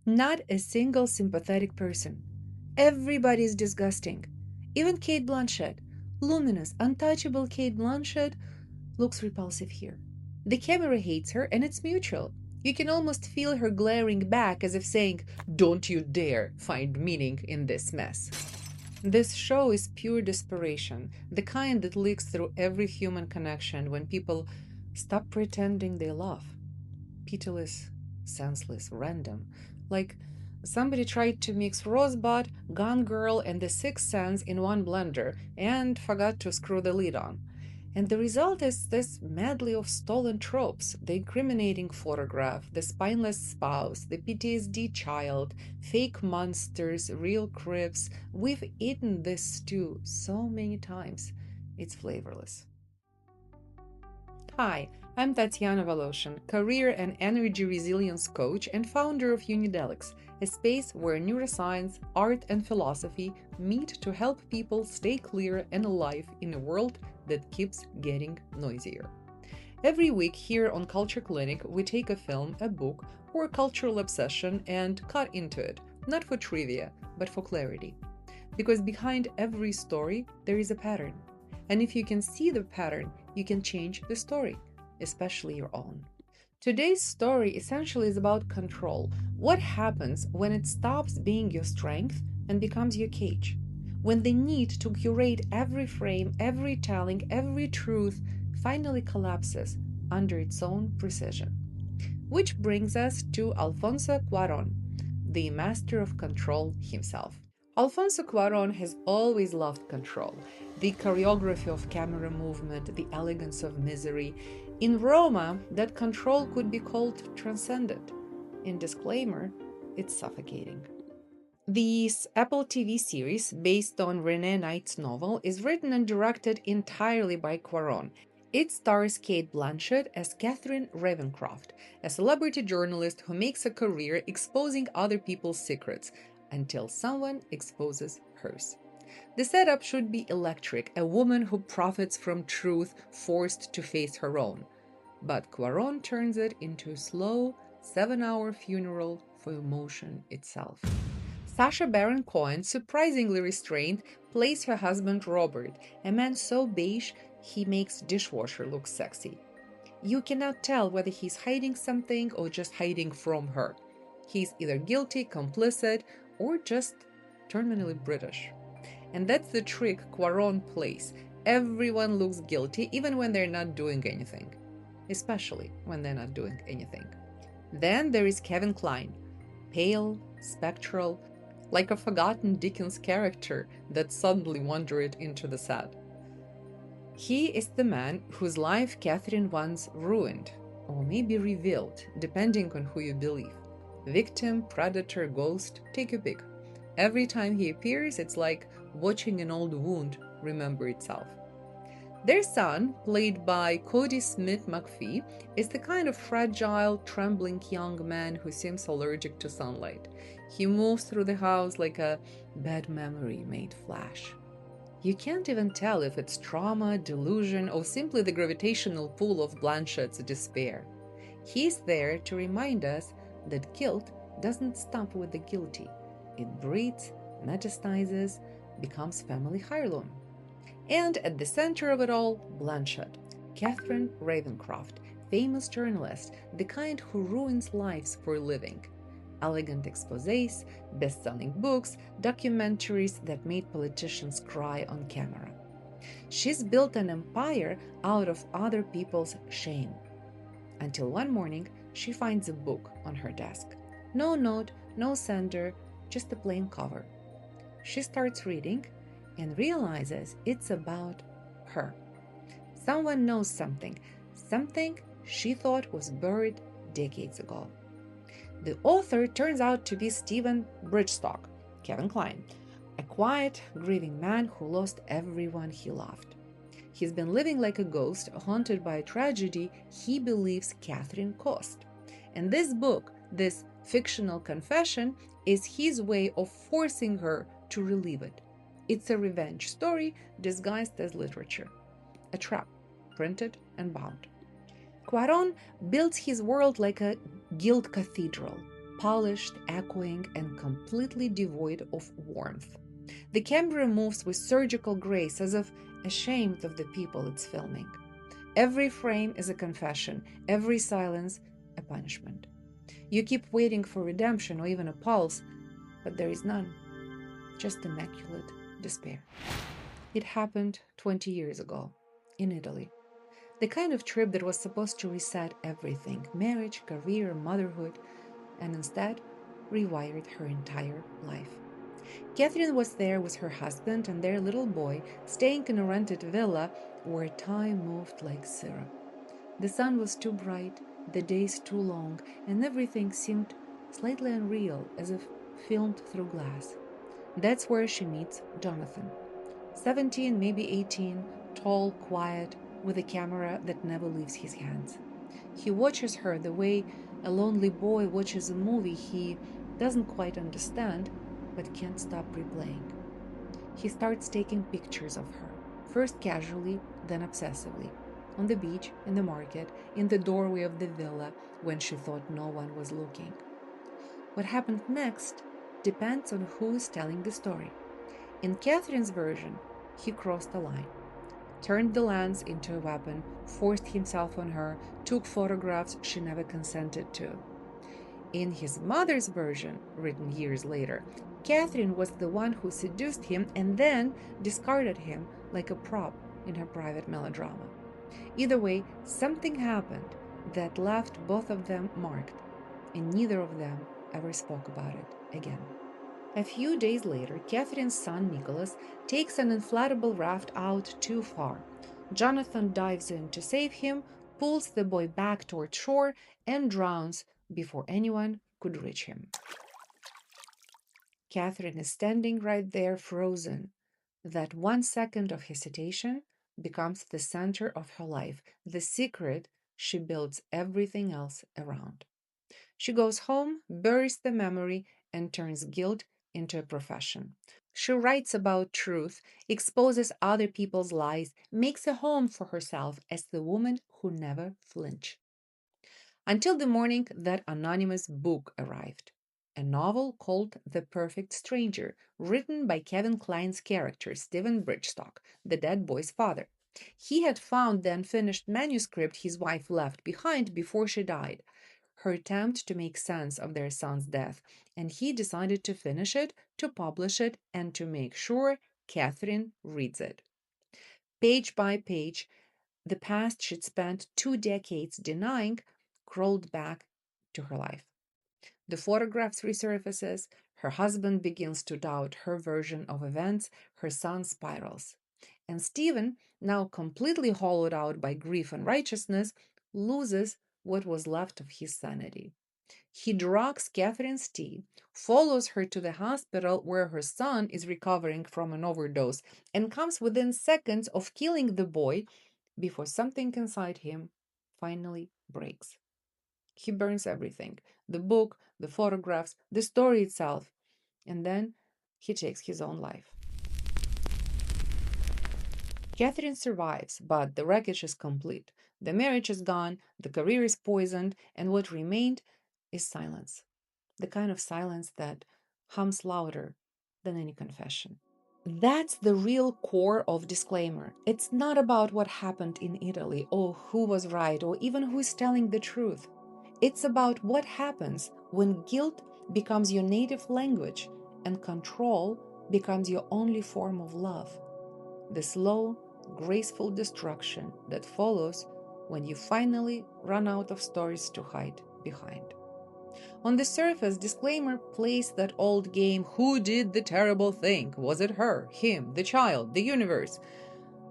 Not a single sympathetic person. Everybody is disgusting. Even Cate Blanchett, luminous, untouchable Cate Blanchett, looks repulsive here. The camera hates her and it's mutual. You can almost feel her glaring back as if saying, "Don't you dare find meaning in this mess." This show is pure desperation, the kind that leaks through every human connection when people stop pretending they love. Pitiless, senseless, random. Like somebody tried to mix Rosebud, Gone Girl, and The Sixth Sense in one blender and forgot to screw the lid on. And the result is this medley of stolen tropes: the incriminating photograph, the spineless spouse, the PTSD child, fake monsters, real crips. We've eaten this stew so many times, it's flavorless. Hi, I'm Tatiana Voloshin, career and energy resilience coach and founder of Unidelics, a space where neuroscience, art, and philosophy meet to help people stay clear and alive in a world that keeps getting noisier. Every week here on Culture Clinic, we take a film, a book, or a cultural obsession and cut into it, not for trivia, but for clarity. Because behind every story, there is a pattern. And if you can see the pattern, you can change the story, especially your own. Today's story essentially is about control. What happens when it stops being your strength and becomes your cage? When the need to curate every frame, every telling, every truth finally collapses under its own precision. Which brings us to Alfonso Cuarón, the master of control himself. Alfonso Cuarón has always loved control, the choreography of camera movement, the elegance of misery. In Roma, that control could be called transcendent. In Disclaimer, it's suffocating. This Apple TV series, based on Renee Knight's novel, is written and directed entirely by Cuarón. It stars Cate Blanchett as Catherine Ravencroft, a celebrity journalist who makes a career exposing other people's secrets until someone exposes hers. The setup should be electric, a woman who profits from truth forced to face her own. But Cuarón turns it into a slow, 7-hour funeral for emotion itself. Sacha Baron Cohen, surprisingly restrained, plays her husband Robert, a man so beige he makes dishwasher look sexy. You cannot tell whether he's hiding something or just hiding from her. He's either guilty, complicit, or just terminally British. And that's the trick Cuarón plays. Everyone looks guilty even when they're not doing anything. Especially when they're not doing anything. Then there is Kevin Kline, pale, spectral, like a forgotten Dickens character that suddenly wandered into the set. He is the man whose life Catherine once ruined, or maybe revealed, depending on who you believe. Victim, predator, ghost, take your pick. Every time he appears, it's like watching an old wound remember itself. Their son, played by Cody Smith McPhee, is the kind of fragile, trembling young man who seems allergic to sunlight. He moves through the house like a bad memory made flash. You can't even tell if it's trauma, delusion, or simply the gravitational pull of Blanchett's despair. He's there to remind us that guilt doesn't stop with the guilty. It breeds, metastasizes, becomes family heirloom. And at the center of it all, Blanchett, Catherine Ravencroft, famous journalist, the kind who ruins lives for a living. Elegant exposés, best-selling books, documentaries that made politicians cry on camera. She's built an empire out of other people's shame. Until one morning, she finds a book on her desk. No note, no sender, just a plain cover. She starts reading and realizes it's about her. Someone knows something she thought was buried decades ago. The author turns out to be Stephen Bridgestock, Kevin Kline, a quiet, grieving man who lost everyone he loved. He's been living like a ghost, haunted by a tragedy he believes Catherine caused. And this book, this fictional confession, is his way of forcing her to relive it. It's a revenge story disguised as literature. A trap, printed and bound. Cuarón builds his world like a guilt cathedral. polished, echoing, and completely devoid of warmth. The camera moves with surgical grace as if ashamed of the people it's filming. Every frame is a confession, every silence a punishment. You keep waiting for redemption or even a pulse, but there is none, just immaculate despair. It happened 20 years ago, in Italy. The kind of trip that was supposed to reset everything: marriage, career, motherhood, and instead rewired her entire life. Catherine was there with her husband and their little boy, staying in a rented villa where time moved like syrup. The sun was too bright, the days too long, and everything seemed slightly unreal, as if filmed through glass. That's where she meets Jonathan. 17, maybe 18, tall, quiet, with a camera that never leaves his hands. He watches her the way a lonely boy watches a movie he doesn't quite understand but can't stop replaying. He starts taking pictures of her, first casually, then obsessively. On the beach, in the market, in the doorway of the villa when she thought no one was looking. What happened next depends on who is telling the story. In Catherine's version, he crossed the line, turned the lens into a weapon, forced himself on her, took photographs she never consented to. In his mother's version, written years later, Catherine was the one who seduced him and then discarded him like a prop in her private melodrama. Either way, something happened that left both of them marked, and neither of them ever spoke about it again. A few days later, Catherine's son Nicholas takes an inflatable raft out too far. Jonathan dives in to save him, pulls the boy back toward shore, and drowns before anyone could reach him. Catherine is standing right there, frozen. That 1 second of hesitation becomes the center of her life, the secret she builds everything else around. She goes home, buries the memory, and turns guilt into a profession. She writes about truth, exposes other people's lies, makes a home for herself as the woman who never flinched. Until the morning that anonymous book arrived. A novel called The Perfect Stranger, written by Kevin Kline's character, Stephen Bridgestock, the dead boy's father. He had found the unfinished manuscript his wife left behind before she died, her attempt to make sense of their son's death, and he decided to finish it, to publish it, and to make sure Catherine reads it. Page by page, the past she'd spent 2 decades denying crawled back to her life. The photographs resurfaces, her husband begins to doubt her version of events, her son spirals. And Stephen, now completely hollowed out by grief and righteousness, loses what was left of his sanity. He drugs Catherine's tea, follows her to the hospital where her son is recovering from an overdose, and comes within seconds of killing the boy before something inside him finally breaks. He burns everything: the book, the photographs, the story itself, and then he takes his own life. Catherine survives, but the wreckage is complete. The marriage is gone, the career is poisoned, and what remained is silence. The kind of silence that hums louder than any confession. That's the real core of Disclaimer. It's not about what happened in Italy, or who was right, or even who is telling the truth. It's about what happens when guilt becomes your native language and control becomes your only form of love. The slow, graceful destruction that follows when you finally run out of stories to hide behind. On the surface, Disclaimer plays that old game: who did the terrible thing? Was it her, him, the child, the universe?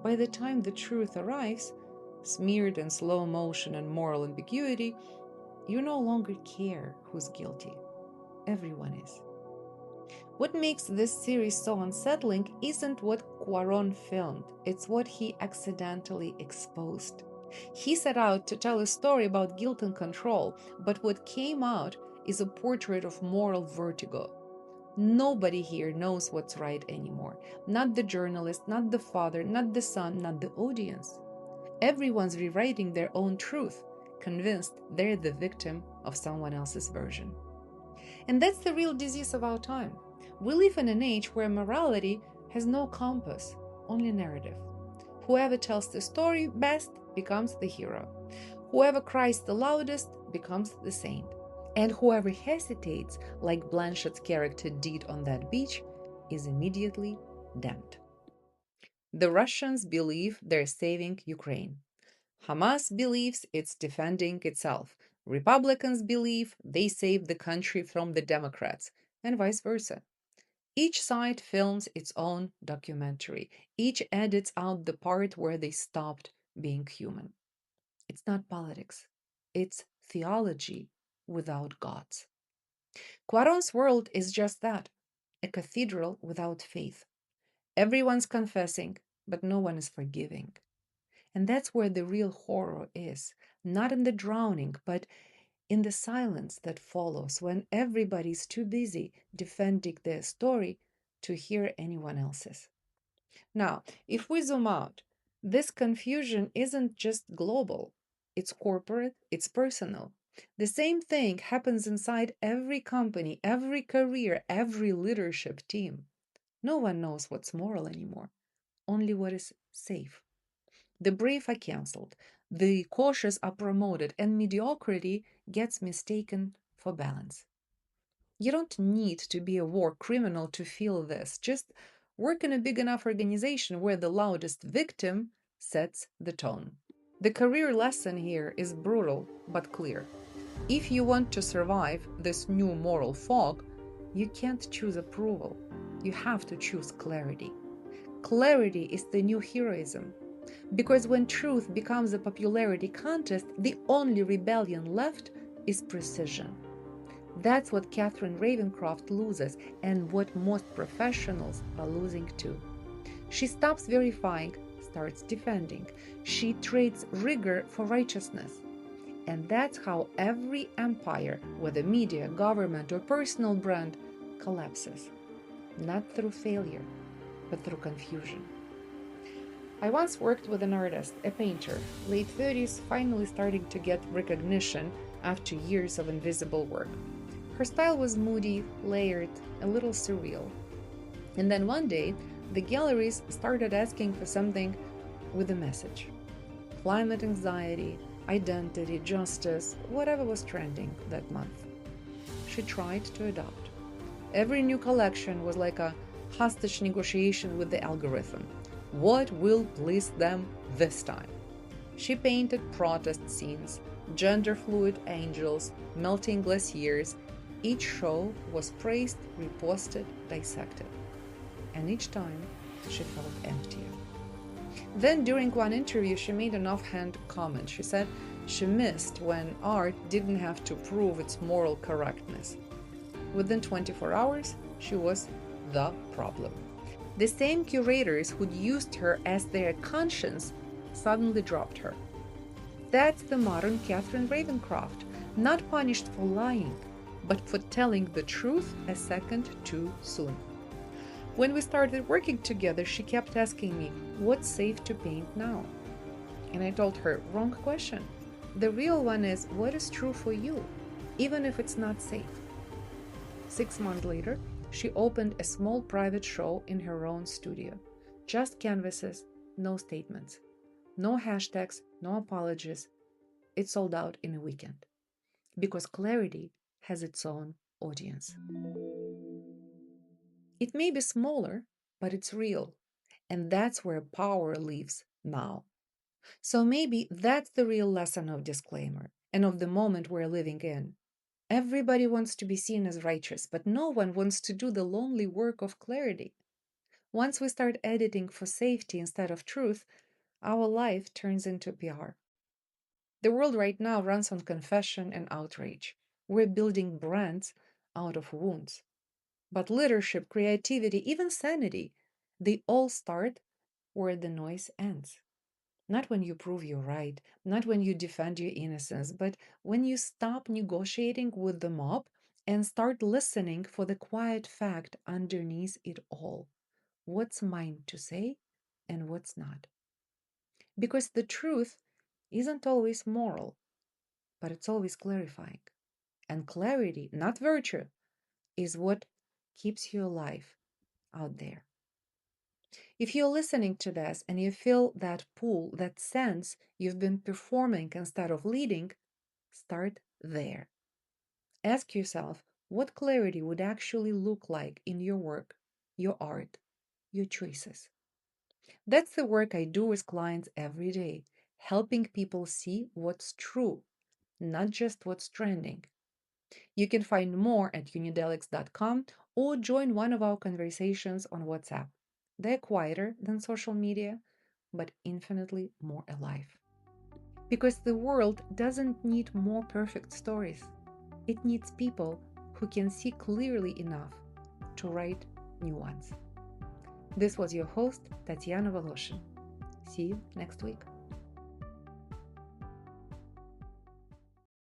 By the time the truth arrives, smeared in slow motion and moral ambiguity, you no longer care who's guilty. Everyone is. What makes this series so unsettling isn't what Cuarón filmed, it's what he accidentally exposed. He set out to tell a story about guilt and control, but what came out is a portrait of moral vertigo. Nobody here knows what's right anymore. Not the journalist, not the father, not the son, not the audience. Everyone's rewriting their own truth, convinced they're the victim of someone else's version. And that's the real disease of our time. We live in an age where morality has no compass, only narrative. Whoever tells the story best becomes the hero. Whoever cries the loudest becomes the saint. And whoever hesitates, like Blanchett's character did on that beach, is immediately damned. The Russians believe they're saving Ukraine. Hamas believes it's defending itself. Republicans believe they saved the country from the Democrats, and vice versa. Each side films its own documentary. Each edits out the part where they stopped being human. It's not politics, it's theology without gods. Cuarón's world is just that, a cathedral without faith. Everyone's confessing, but no one is forgiving. And that's where the real horror is, not in the drowning, but in the silence that follows when everybody's too busy defending their story to hear anyone else's. Now, if we zoom out, this confusion isn't just global, it's corporate, it's personal. The same thing happens inside every company, every career, every leadership team. No one knows what's moral anymore, only what is safe. The brave are cancelled, the cautious are promoted, and mediocrity gets mistaken for balance. You don't need to be a war criminal to feel this. Just work in a big enough organization where the loudest victim sets the tone. The career lesson here is brutal but clear. If you want to survive this new moral fog, you can't choose approval. You have to choose clarity. Clarity is the new heroism. Because when truth becomes a popularity contest, the only rebellion left is precision. That's what Catherine Ravencroft loses and what most professionals are losing too. She stops verifying, starts defending. She trades rigor for righteousness. And that's how every empire, whether media, government, or personal brand, collapses. Not through failure, but through confusion. I once worked with an artist, a painter, late 30s, finally starting to get recognition after years of invisible work. Her style was moody, layered, a little surreal. And then one day, the galleries started asking for something with a message. Climate anxiety, identity, justice, whatever was trending that month. She tried to adopt. Every new collection was like a hostage negotiation with the algorithm. What will please them this time? She painted protest scenes, gender fluid angels, melting glaciers. Each show was praised, reposted, dissected. And each time, she felt emptier. Then, during one interview, she made an offhand comment. She said she missed when art didn't have to prove its moral correctness. Within 24 hours, she was the problem. The same curators who'd used her as their conscience suddenly dropped her. That's the modern Catherine Ravencroft, not punished for lying, but for telling the truth a second too soon. When we started working together, she kept asking me, what's safe to paint now? And I told her, wrong question. The real one is, what is true for you, even if it's not safe? 6 months later, she opened a small private show in her own studio. Just canvases, no statements. No hashtags, no apologies. It sold out in a weekend. Because clarity has its own audience. It may be smaller, but it's real. And that's where power lives now. So maybe that's the real lesson of disclaimer and of the moment we're living in. Everybody wants to be seen as righteous, but no one wants to do the lonely work of clarity. Once we start editing for safety instead of truth, our life turns into PR. The world right now runs on confession and outrage. We're building brands out of wounds. But leadership, creativity, even sanity, they all start where the noise ends. Not when you prove you're right, not when you defend your innocence, but when you stop negotiating with the mob and start listening for the quiet fact underneath it all. What's mine to say and what's not. Because the truth isn't always moral, but it's always clarifying. And clarity, not virtue, is what keeps you alive out there. If you're listening to this and you feel that pull, that sense you've been performing instead of leading, start there. Ask yourself what clarity would actually look like in your work, your art, your choices. That's the work I do with clients every day, helping people see what's true, not just what's trending. You can find more at unidelics.com or join one of our conversations on WhatsApp. They're quieter than social media, but infinitely more alive. Because the world doesn't need more perfect stories. It needs people who can see clearly enough to write new ones. This was your host, Tatiana Voloshin. See you next week.